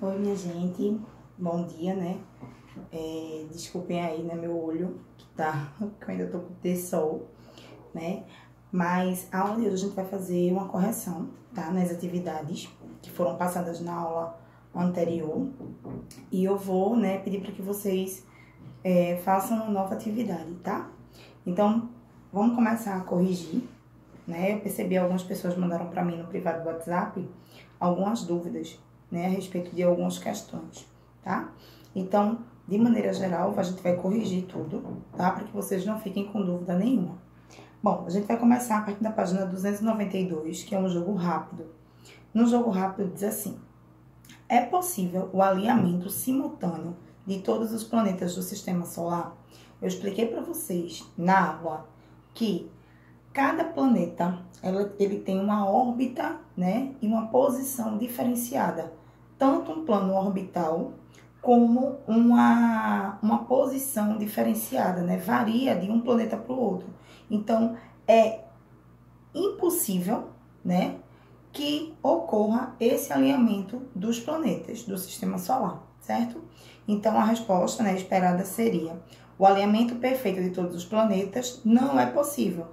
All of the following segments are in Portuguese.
Oi, minha gente, bom dia, né? Desculpem aí, né, meu olho, que eu ainda tô com T-sol, né? Mas a aula de hoje a gente vai fazer uma correção, tá? Nas atividades que foram passadas na aula anterior. E eu vou, né, pedir para que vocês façam uma nova atividade, tá? Então, vamos começar a corrigir, né? Eu percebi algumas pessoas mandaram para mim no privado do WhatsApp algumas dúvidas, né, a respeito de algumas questões, tá? Então, de maneira geral, a gente vai corrigir tudo, tá? Para que vocês não fiquem com dúvida nenhuma. Bom, a gente vai começar a partir da página 292, que é um jogo rápido. No jogo rápido diz assim: é possível o alinhamento simultâneo de todos os planetas do Sistema Solar? Eu expliquei para vocês na aula que cada planeta, ele tem uma órbita, né, e uma posição diferenciada. Tanto um plano orbital, como uma posição diferenciada, né, varia de um planeta para o outro. Então, é impossível, né, que ocorra esse alinhamento dos planetas do Sistema Solar, certo? Então, a resposta, né, esperada seria: o alinhamento perfeito de todos os planetas não é possível,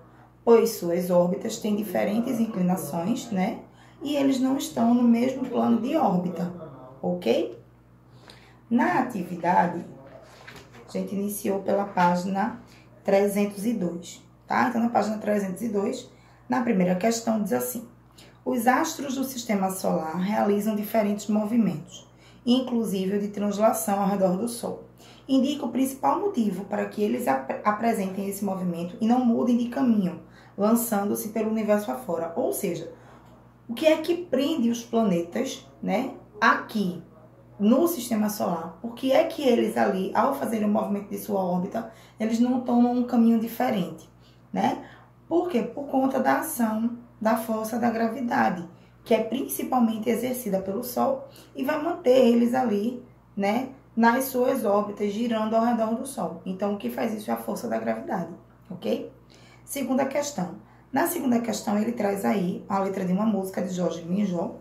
pois suas órbitas têm diferentes inclinações, né? E eles não estão no mesmo plano de órbita, ok? Na atividade, a gente iniciou pela página 302, tá? Então, na página 302, na primeira questão, diz assim: os astros do Sistema Solar realizam diferentes movimentos, inclusive o de translação ao redor do Sol. Indica o principal motivo para que eles apresentem esse movimento e não mudem de caminho, lançando-se pelo universo afora. Ou seja, o que é que prende os planetas, né, aqui no Sistema Solar? Por que é que eles ali, ao fazerem o movimento de sua órbita, eles não tomam um caminho diferente, né? Por quê? Por conta da ação da força da gravidade, que é principalmente exercida pelo Sol e vai manter eles ali, né, nas suas órbitas, girando ao redor do Sol. Então, o que faz isso é a força da gravidade, ok? Segunda questão. Na segunda questão, ele traz aí a letra de uma música de Jorge Benjor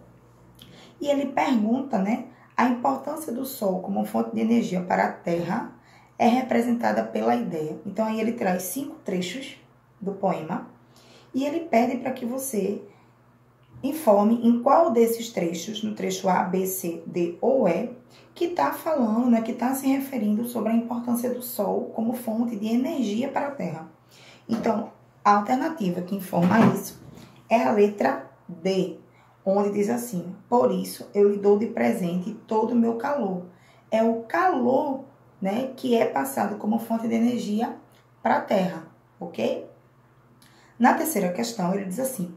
e ele pergunta, né, a importância do Sol como fonte de energia para a Terra é representada pela ideia. Então, aí ele traz 5 trechos do poema e ele pede para que você informe em qual desses trechos, no trecho A, B, C, D ou E, que está falando, né, que está se referindo sobre a importância do Sol como fonte de energia para a Terra. Então, a alternativa que informa isso é a letra D, onde diz assim: por isso eu lhe dou de presente todo o meu calor. É o calor, né, que é passado como fonte de energia para a Terra, ok? Na terceira questão, ele diz assim: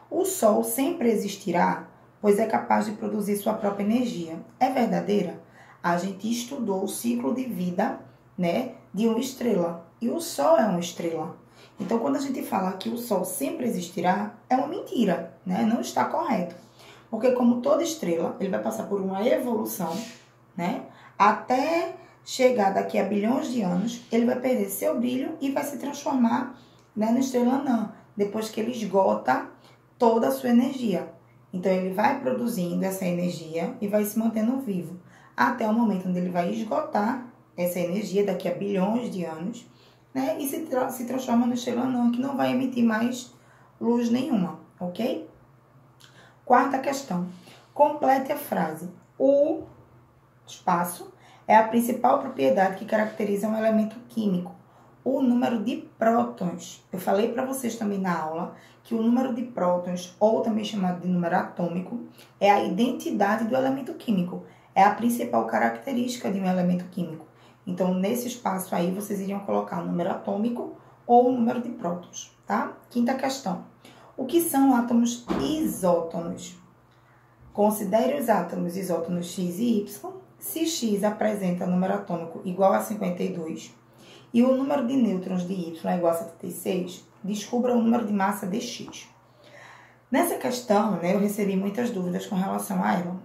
o Sol sempre existirá, pois é capaz de produzir sua própria energia. É verdadeira? A gente estudou o ciclo de vida, né, de uma estrela, e o Sol é uma estrela. Então, quando a gente fala que o Sol sempre existirá, é uma mentira, né? Não está correto. Porque, como toda estrela, ele vai passar por uma evolução, né? Até chegar daqui a bilhões de anos, ele vai perder seu brilho e vai se transformar, né, na estrela anã, depois que ele esgota toda a sua energia. Então, ele vai produzindo essa energia e vai se mantendo vivo, até o momento onde ele vai esgotar essa energia daqui a bilhões de anos, né, e se transforma no estrela anã, que não vai emitir mais luz nenhuma, ok? Quarta questão. Complete a frase. O espaço é a principal propriedade que caracteriza um elemento químico. O número de prótons. Eu falei para vocês também na aula que o número de prótons, ou também chamado de número atômico, é a identidade do elemento químico. É a principal característica de um elemento químico. Então, nesse espaço aí, vocês iriam colocar o número atômico ou o número de prótons, tá? Quinta questão. O que são átomos isótonos? Considere os átomos isótonos X e Y. Se X apresenta número atômico igual a 52 e o número de nêutrons de Y é igual a 76, descubra o número de massa de X. Nessa questão, né, eu recebi muitas dúvidas com relação a ela.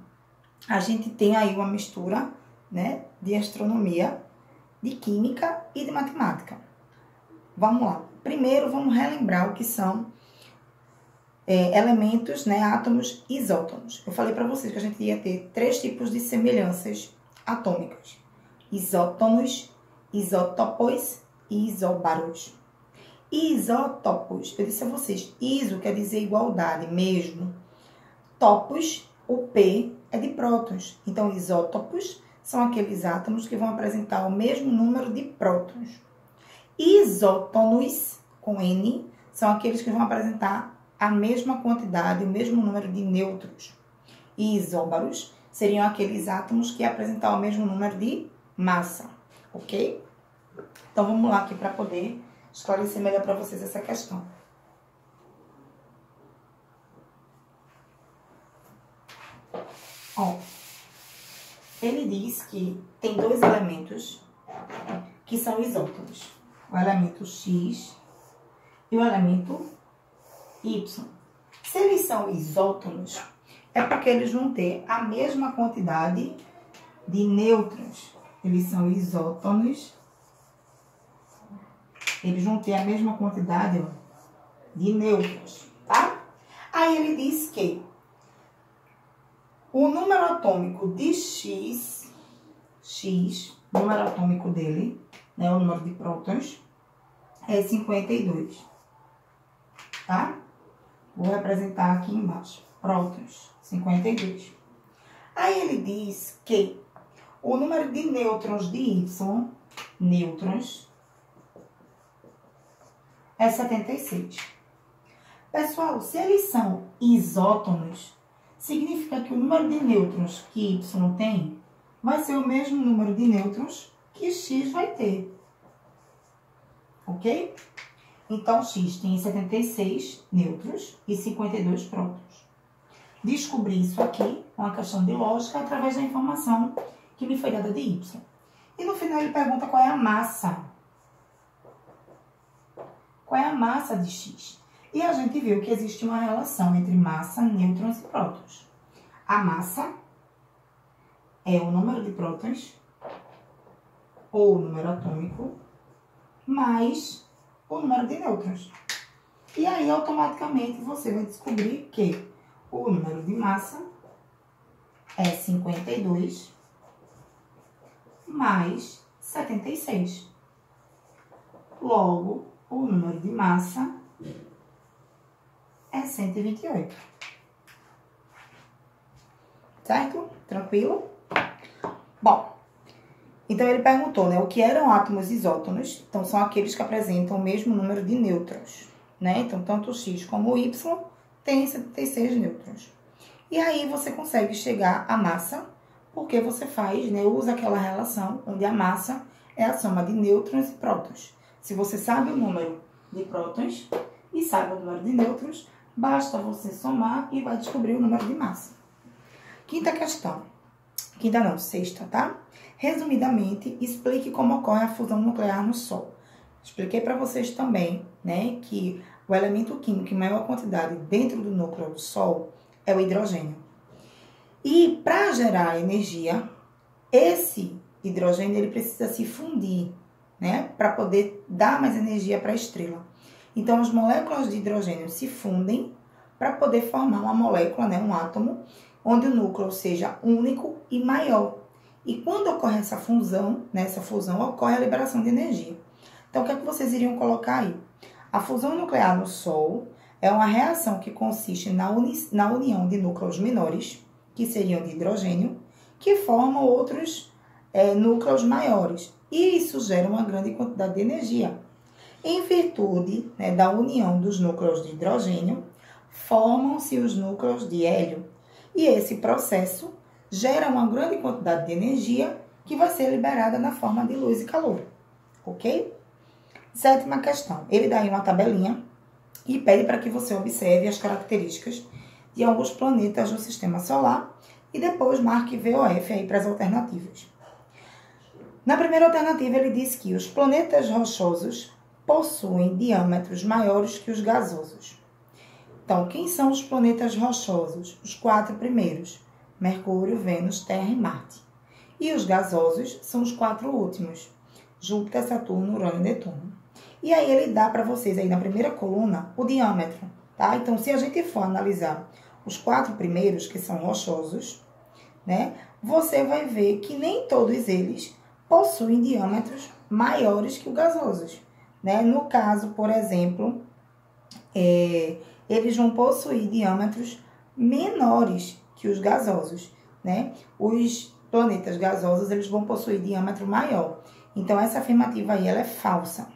A gente tem aí uma mistura, né, de astronomia, de química e de matemática. Vamos lá. Primeiro, vamos relembrar o que são elementos, né, átomos isótonos. Eu falei para vocês que a gente ia ter 3 tipos de semelhanças atômicas: isótonos, isótopos e isóbaros. Isótopos, eu disse a vocês, iso quer dizer igualdade, mesmo. Topos, o P é de prótons. Então, isótopos são aqueles átomos que vão apresentar o mesmo número de prótons. Isótonos, com N, são aqueles que vão apresentar a mesma quantidade, o mesmo número de nêutrons. E isóbaros seriam aqueles átomos que apresentam o mesmo número de massa, ok? Então, vamos lá aqui para poder esclarecer melhor para vocês essa questão. Ó, ele diz que tem 2 elementos que são isótonos. O elemento X e o elemento Y. Se eles são isótonos, é porque eles vão ter a mesma quantidade de nêutrons. Eles são isótonos. Eles vão ter a mesma quantidade, ó, de nêutrons, tá? Aí ele diz que o número atômico de X, o número atômico dele, né, o número de prótons, é 52, tá? Vou representar aqui embaixo, prótons, 52. Aí ele diz que o número de nêutrons de Y, nêutrons, é 76. Pessoal, se eles são isótonos, significa que o número de nêutrons que Y tem vai ser o mesmo número de nêutrons que X vai ter. Ok? Então, X tem 76 nêutrons e 52 prótons. Descobri isso aqui, uma questão de lógica, através da informação que me foi dada de Y. E no final ele pergunta qual é a massa. Qual é a massa de X? E a gente viu que existe uma relação entre massa, nêutrons e prótons. A massa é o número de prótons, ou o número atômico, mais o número de nêutrons. E aí, automaticamente, você vai descobrir que o número de massa é 52 mais 76. Logo, o número de massa é 128. Certo? Tranquilo? Bom, então ele perguntou, né, o que eram átomos isótonos? Então, são aqueles que apresentam o mesmo número de nêutrons, né? Então, tanto o X como o Y tem 76 nêutrons. E aí, você consegue chegar à massa, porque você faz, né, usa aquela relação onde a massa é a soma de nêutrons e prótons. Se você sabe o número de prótons e sabe o número de nêutrons, basta você somar e vai descobrir o número de massa. Quinta questão. Quinta não, sexta, tá? Resumidamente, explique como ocorre a fusão nuclear no Sol. Expliquei para vocês também, né, que o elemento químico em maior quantidade dentro do núcleo do Sol é o hidrogênio. E para gerar energia, esse hidrogênio ele precisa se fundir, né, para poder dar mais energia para a estrela. Então, as moléculas de hidrogênio se fundem para poder formar uma molécula, né, um átomo, onde o núcleo seja único e maior. E quando ocorre essa fusão, nessa fusão, ocorre a liberação de energia. Então, o que é que vocês iriam colocar aí? A fusão nuclear no Sol é uma reação que consiste na união de núcleos menores, que seriam de hidrogênio, que formam outros núcleos maiores. E isso gera uma grande quantidade de energia. Em virtude, né, da união dos núcleos de hidrogênio, formam-se os núcleos de hélio. E esse processo gera uma grande quantidade de energia que vai ser liberada na forma de luz e calor. Ok? Sétima questão. Ele dá aí uma tabelinha e pede para que você observe as características de alguns planetas do Sistema Solar e depois marque VOF aí para as alternativas. Na primeira alternativa, ele diz que os planetas rochosos possuem diâmetros maiores que os gasosos. Então, quem são os planetas rochosos? Os 4 primeiros: Mercúrio, Vênus, Terra e Marte. E os gasosos são os 4 últimos: Júpiter, Saturno, Urano e Netuno. E aí ele dá para vocês aí na primeira coluna o diâmetro, tá? Então, se a gente for analisar os 4 primeiros, que são rochosos, né? Você vai ver que nem todos eles possuem diâmetros maiores que os gasosos, né? No caso, por exemplo, eles vão possuir diâmetros menores que os gasosos, né? Os planetas gasosos, eles vão possuir diâmetro maior. Então, essa afirmativa aí, ela é falsa.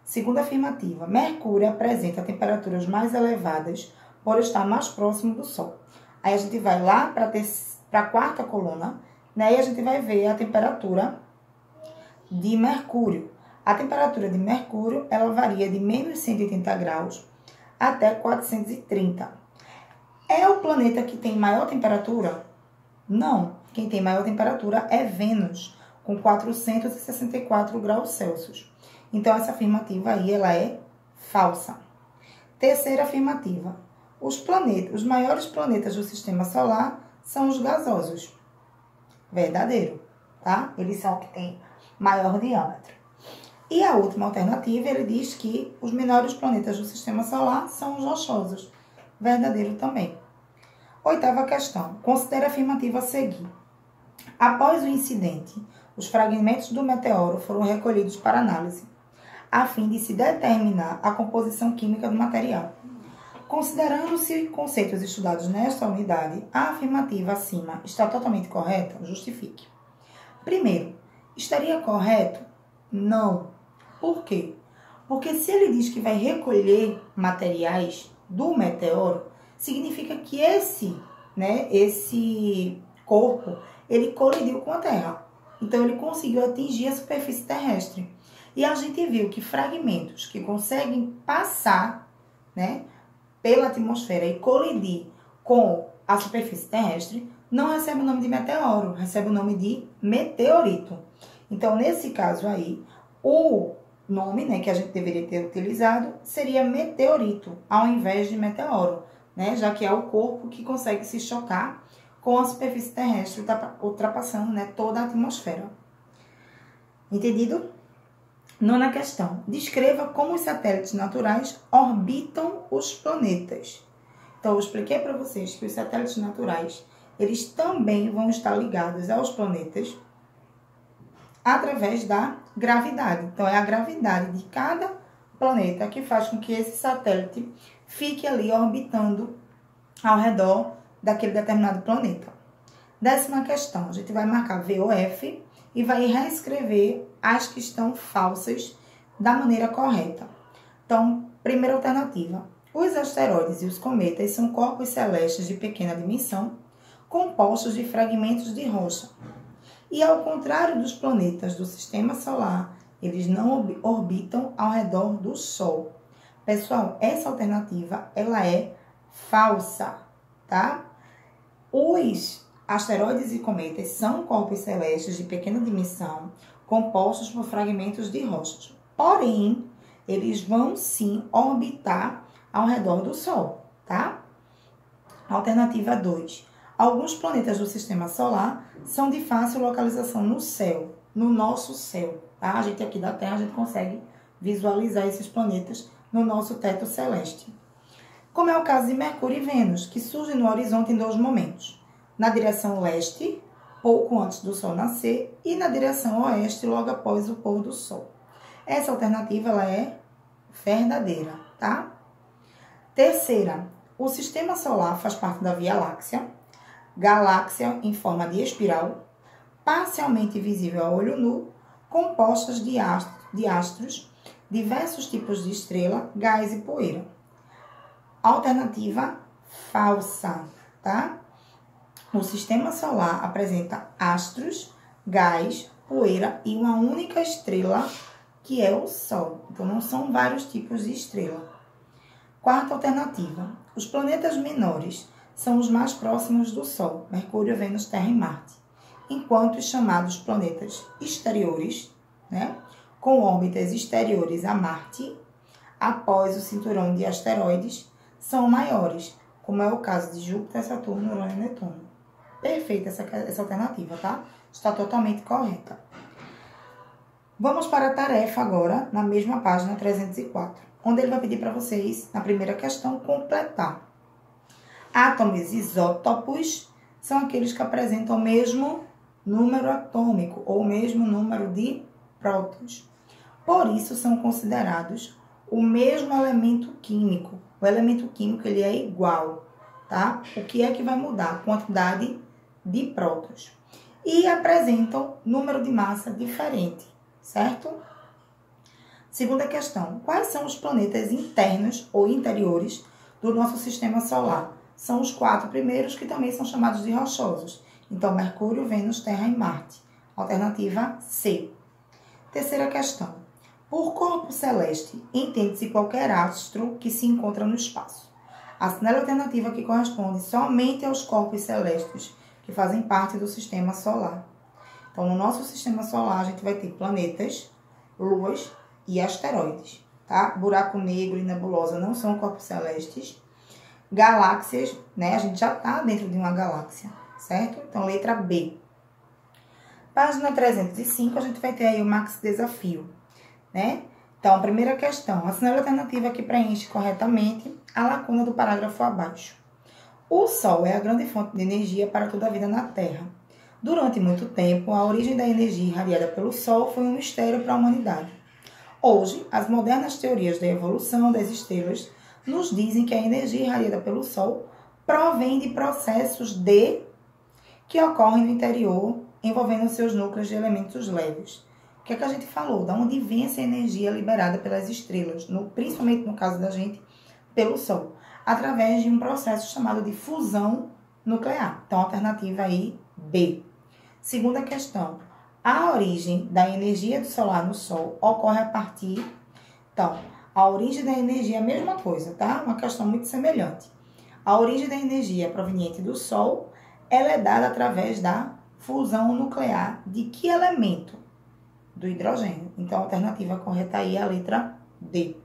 Segunda afirmativa, Mercúrio apresenta temperaturas mais elevadas por estar mais próximo do Sol. Aí a gente vai lá para a quarta coluna, né? E a gente vai ver a temperatura de Mercúrio. A temperatura de Mercúrio, ela varia de menos 180 graus até 430. É o planeta que tem maior temperatura? Não. Quem tem maior temperatura é Vênus, com 464 graus Celsius. Então, essa afirmativa aí, ela é falsa. Terceira afirmativa. Os maiores planetas do Sistema Solar são os gasosos. Verdadeiro, tá? Eles são os que têm maior diâmetro. E a última alternativa, ele diz que os menores planetas do Sistema Solar são os rochosos. Verdadeiro também. Oitava questão. Considere a afirmativa a seguir. Após o incidente, os fragmentos do meteoro foram recolhidos para análise, a fim de se determinar a composição química do material. Considerando-se conceitos estudados nesta unidade, a afirmativa acima está totalmente correta? Justifique. Primeiro, estaria correto? Não. Por quê? Porque se ele diz que vai recolher materiais do meteoro, significa que esse corpo, ele colidiu com a Terra. Então, ele conseguiu atingir a superfície terrestre. E a gente viu que fragmentos que conseguem passar, né, pela atmosfera e colidir com a superfície terrestre, não recebe o nome de meteoro, recebe o nome de meteorito. Então, nesse caso aí, o nome, né, que a gente deveria ter utilizado seria meteorito, ao invés de meteoro, né, já que é o corpo que consegue se chocar com a superfície terrestre, ultrapassando, né, toda a atmosfera. Entendido? Nona questão. Descreva como os satélites naturais orbitam os planetas. Então, eu expliquei para vocês que os satélites naturais, eles também vão estar ligados aos planetas através da gravidade. Então, é a gravidade de cada planeta que faz com que esse satélite fique ali orbitando ao redor daquele determinado planeta. 10ª questão. A gente vai marcar VOF e vai reescrever as que estão falsas da maneira correta. Então, primeira alternativa. Os asteroides e os cometas são corpos celestes de pequena dimensão, compostos de fragmentos de rocha. E ao contrário dos planetas do Sistema Solar, eles não orbitam ao redor do Sol. Pessoal, essa alternativa, ela é falsa, tá? Os asteroides e cometas são corpos celestes de pequena dimensão, compostos por fragmentos de rochas. Porém, eles vão sim orbitar ao redor do Sol, tá? Alternativa 2. Alguns planetas do Sistema Solar são de fácil localização no céu, no nosso céu, tá? A gente aqui da Terra, a gente consegue visualizar esses planetas no nosso teto celeste. Como é o caso de Mercúrio e Vênus, que surgem no horizonte em 2 momentos. Na direção leste, pouco antes do Sol nascer, e na direção oeste, logo após o pôr do Sol. Essa alternativa, ela é verdadeira, tá? Terceira, o Sistema Solar faz parte da Via Láctea, galáxia em forma de espiral, parcialmente visível a olho nu, compostas de astros, diversos tipos de estrela, gás e poeira. Alternativa falsa, tá? O Sistema Solar apresenta astros, gás, poeira e uma única estrela, que é o Sol. Então, não são vários tipos de estrela. Quarta alternativa. Os planetas menores são os mais próximos do Sol, Mercúrio, Vênus, Terra e Marte, enquanto os chamados planetas exteriores, né, com órbitas exteriores a Marte, após o cinturão de asteroides, são maiores, como é o caso de Júpiter, Saturno, Urano e Netuno. Perfeita essa alternativa, tá? Está totalmente correta. Vamos para a tarefa agora, na mesma página 304. onde ele vai pedir para vocês, na primeira questão, completar. Átomos isótopos são aqueles que apresentam o mesmo número atômico ou o mesmo número de prótons. Por isso, são considerados o mesmo elemento químico. O elemento químico ele é igual, tá? O que é que vai mudar? A quantidade de prótons. E apresentam número de massa diferente, certo? Segunda questão. Quais são os planetas internos ou interiores do nosso sistema solar? São os 4 primeiros que também são chamados de rochosos. Então, Mercúrio, Vênus, Terra e Marte. Alternativa C. Terceira questão. Por corpo celeste, entende-se qualquer astro que se encontra no espaço. Assinale a alternativa que corresponde somente aos corpos celestes que fazem parte do sistema solar. Então, no nosso sistema solar, a gente vai ter planetas, luas e asteroides, tá? Buraco negro e nebulosa não são corpos celestes. Galáxias, né? A gente já tá dentro de uma galáxia, certo? Então, letra B. Página 305, a gente vai ter aí o Max Desafio, né? Então, a primeira questão. Assinale a alternativa que preenche corretamente a lacuna do parágrafo abaixo. O Sol é a grande fonte de energia para toda a vida na Terra. Durante muito tempo, a origem da energia irradiada pelo Sol foi um mistério para a humanidade. Hoje, as modernas teorias da evolução das estrelas nos dizem que a energia irradiada pelo Sol provém de processos que ocorrem no interior, envolvendo seus núcleos de elementos leves. O que é que a gente falou? Da onde vem essa energia liberada pelas estrelas, principalmente no caso da gente, pelo Sol, através de um processo chamado de fusão nuclear. Então, alternativa aí, B. Segunda questão. A origem da energia solar no Sol ocorre a partir... Então, a origem da energia é a mesma coisa, tá? Uma questão muito semelhante. A origem da energia proveniente do Sol, ela é dada através da fusão nuclear de que elemento? Do hidrogênio. Então, a alternativa correta aí é a letra D.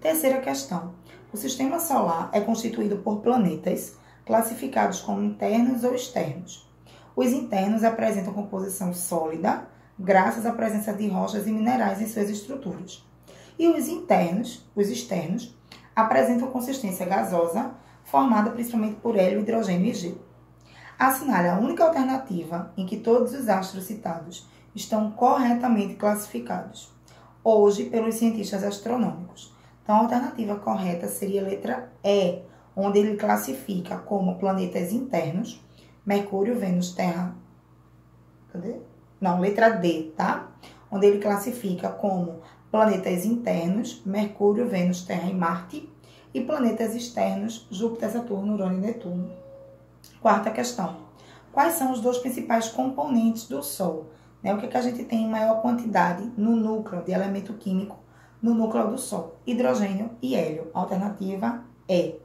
Terceira questão. O sistema solar é constituído por planetas classificados como internos ou externos. Os internos apresentam composição sólida, graças à presença de rochas e minerais em suas estruturas. E os externos, apresentam consistência gasosa, formada principalmente por hélio, hidrogênio e gelo. Assinale a única alternativa em que todos os astros citados estão corretamente classificados, hoje pelos cientistas astronômicos. Então, a alternativa correta seria a letra E, onde ele classifica como planetas internos, Mercúrio, Vênus, Terra... Cadê? Não, letra D, tá? Onde ele classifica como planetas internos, Mercúrio, Vênus, Terra e Marte, e planetas externos, Júpiter, Saturno, Urano e Netuno. Quarta questão. Quais são os 2 principais componentes do Sol? O que a gente tem em maior quantidade no núcleo de elemento químico no núcleo do Sol? Hidrogênio e hélio. Alternativa E.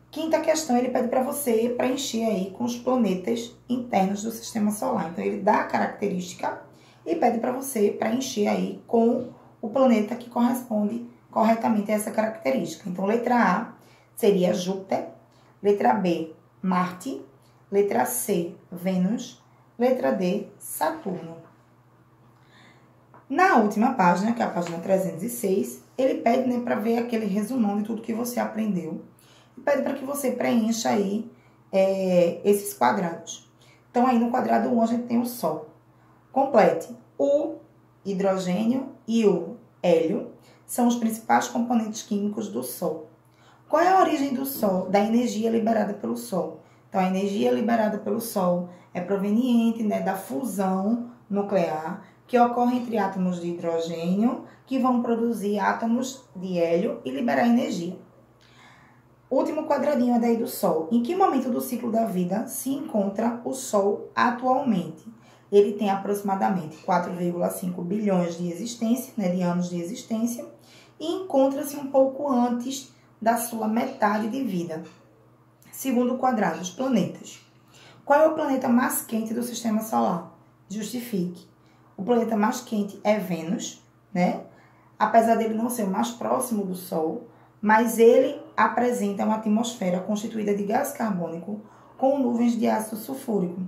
Quinta questão, ele pede para você preencher aí com os planetas internos do sistema solar. Então, ele dá a característica e pede para você preencher aí com o planeta que corresponde corretamente a essa característica. Então, letra A seria Júpiter, letra B, Marte, letra C, Vênus, letra D, Saturno. Na última página, que é a página 306, ele pede, né, para ver aquele resumão de tudo que você aprendeu. E pede para que você preencha aí esses quadrados. Então, aí no quadrado 1 a gente tem o Sol. Complete. O hidrogênio e o hélio são os principais componentes químicos do Sol. Qual é a origem do Sol, da energia liberada pelo Sol? Então, a energia liberada pelo Sol é proveniente, né, da fusão nuclear que ocorre entre átomos de hidrogênio que vão produzir átomos de hélio e liberar energia. Último quadradinho é daí do Sol. Em que momento do ciclo da vida se encontra o Sol atualmente? Ele tem aproximadamente 4,5 bilhões de existência, né, de anos de existência, e encontra-se um pouco antes da sua metade de vida. Segundo quadrado, os planetas. Qual é o planeta mais quente do sistema solar? Justifique. O planeta mais quente é Vênus, né? Apesar dele não ser o mais próximo do Sol, mas ele apresenta uma atmosfera constituída de gás carbônico com nuvens de ácido sulfúrico.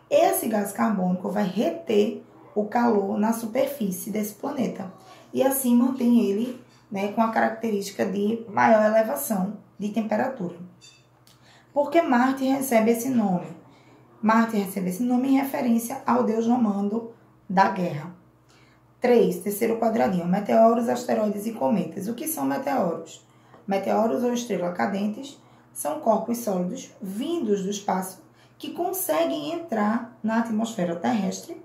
Esse gás carbônico vai reter o calor na superfície desse planeta e assim mantém ele né, com a característica de maior elevação de temperatura. Por que Marte recebe esse nome? Marte recebe esse nome em referência ao deus romano da guerra. 3, terceiro quadradinho, meteoros, asteroides e cometas. O que são meteoros? Meteoros ou estrelas cadentes são corpos sólidos vindos do espaço que conseguem entrar na atmosfera terrestre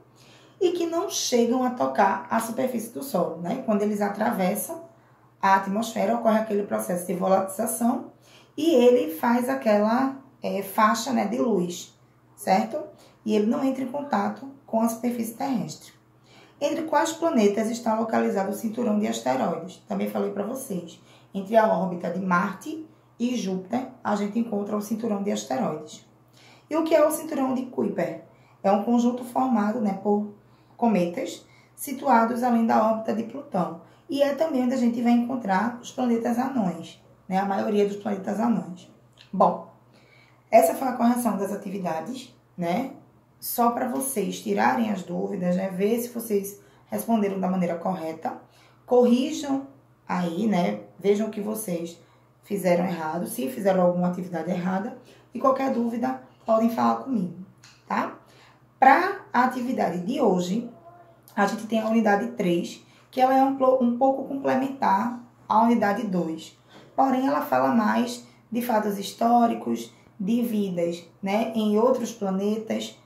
e que não chegam a tocar a superfície do solo, né? Quando eles atravessam a atmosfera, ocorre aquele processo de volatização e ele faz aquela faixa, né, de luz, certo? E ele não entra em contato com a superfície terrestre. Entre quais planetas está localizado o cinturão de asteroides? Também falei para vocês. Entre a órbita de Marte e Júpiter, a gente encontra o cinturão de asteroides. E o que é o cinturão de Kuiper? É um conjunto formado, né, por cometas situados além da órbita de Plutão. E é também onde a gente vai encontrar os planetas anões, né, a maioria dos planetas anões. Bom, essa foi a correção das atividades, né? Só para vocês tirarem as dúvidas, né? Ver se vocês responderam da maneira correta. Corrijam aí, né? Vejam o que vocês fizeram errado, se fizeram alguma atividade errada. E qualquer dúvida, podem falar comigo, tá? Para a atividade de hoje, a gente tem a unidade 3, que ela é um pouco complementar à unidade 2. Porém, ela fala mais de fatos históricos, de vidas, né, em outros planetas.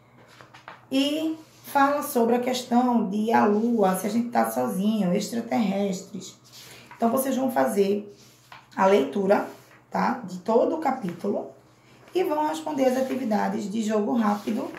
E fala sobre a questão de a Lua, se a gente está sozinho, extraterrestres. Então, vocês vão fazer a leitura, tá, de todo o capítulo e vão responder as atividades de jogo rápido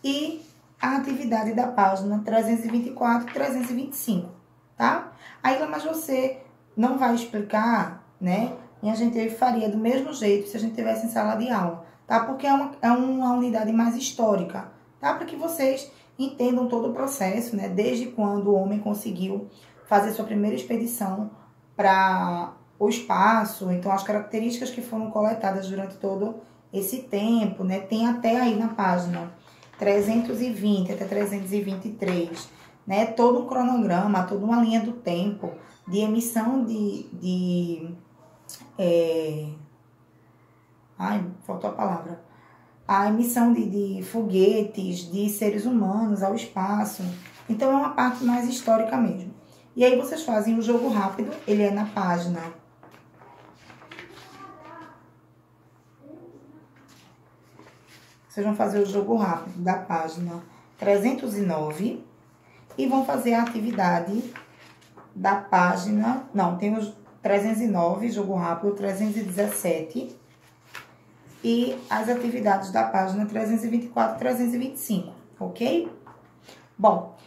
e a atividade da página 324 e 325, tá? Aí, mas você não vai explicar, né? E a gente faria do mesmo jeito se a gente tivesse em sala de aula, tá? Porque é uma unidade mais histórica, tá? Para que vocês entendam todo o processo, né? Desde quando o homem conseguiu fazer sua primeira expedição para o espaço, então as características que foram coletadas durante todo esse tempo, né? Tem até aí na página 320 até 323, né? Todo um cronograma, toda uma linha do tempo de emissão faltou a palavra. A emissão de foguetes, de seres humanos ao espaço. Então, é uma parte mais histórica mesmo. E aí, vocês fazem o jogo rápido, ele é na página... Vocês vão fazer o jogo rápido da página 309 e vão fazer a atividade da página... Não, tem os 309, jogo rápido, 317... e as atividades da página 324 e 325, ok? Bom,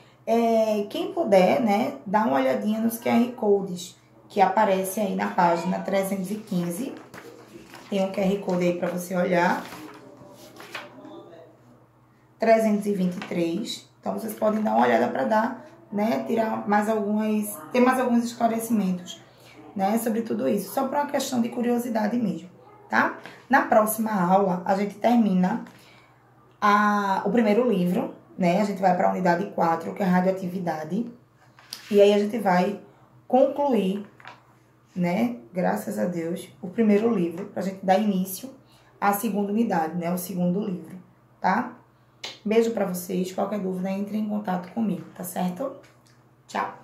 quem puder, né, dá uma olhadinha nos QR Codes que aparecem aí na página 315. Tem um QR Code aí para você olhar. 323. Então, vocês podem dar uma olhada para dar, né, ter mais alguns esclarecimentos, né, sobre tudo isso. Só por uma questão de curiosidade mesmo. Tá? Na próxima aula, a gente termina o primeiro livro, né? A gente vai para a unidade 4, que é radioatividade. E aí, a gente vai concluir, né? Graças a Deus, o primeiro livro, para a gente dar início à segunda unidade, né? O segundo livro, tá? Beijo para vocês. Qualquer dúvida, entre em contato comigo, tá certo? Tchau!